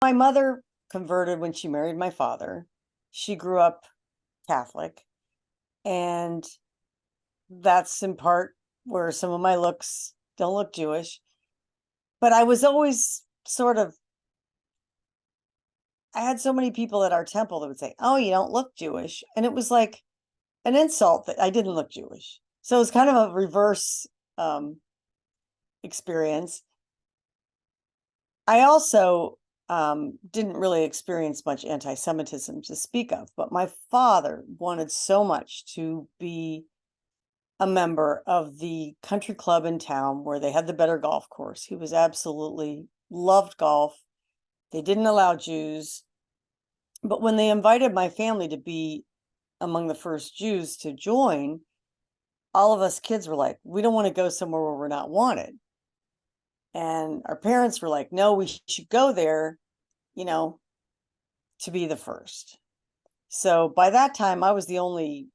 My mother converted when she married my father. She grew up Catholic, and that's in part where some of my looks don't look Jewish. But I was always sort of, I had so many people at our temple that would say, "Oh, you don't look Jewish." And it was like an insult that I didn't look Jewish. So it was kind of a reverse um, experience. I also didn't really experience much anti-Semitism to speak of, but my father wanted so much to be a member of the country club in town where they had the better golf course. He was absolutely loved golf. They didn't allow Jews, but when they invited my family to be among the first Jews to join, all of us kids were like, we don't want to go somewhere where we're not wanted. And our parents were like, no, we should go there, you know, to be the first. So by that time, I was the only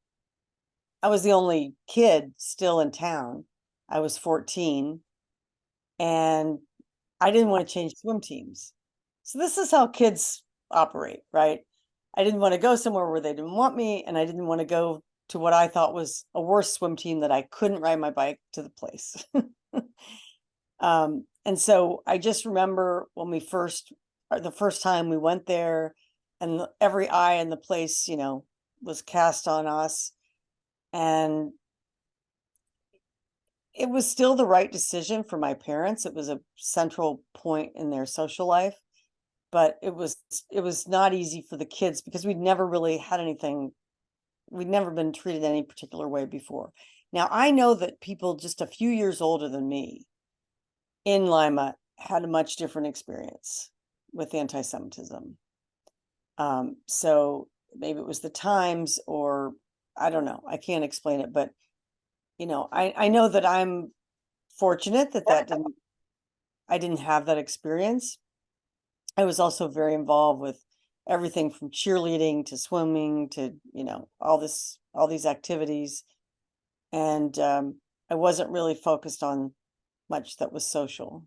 kid still in town. I was 14, and I didn't want to change swim teams. So this is how kids operate, right? I didn't want to go somewhere where they didn't want me, and I didn't want to go to what I thought was a worse swim team that I couldn't ride my bike to the place. And so I just remember when the first time we went there, and every eye in the place, was cast on us. And it was still the right decision for my parents. It was a central point in their social life, but it was not easy for the kids because we'd never really had anything. We'd never been treated any particular way before. Now, I know that people just a few years older than me in Lima had a much different experience with anti-Semitism. So maybe it was the times, or I don't know. I can't explain it, but I know that I'm fortunate that I didn't have that experience. I was also very involved with everything from cheerleading to swimming to, all these activities. And I wasn't really focused on much that was social.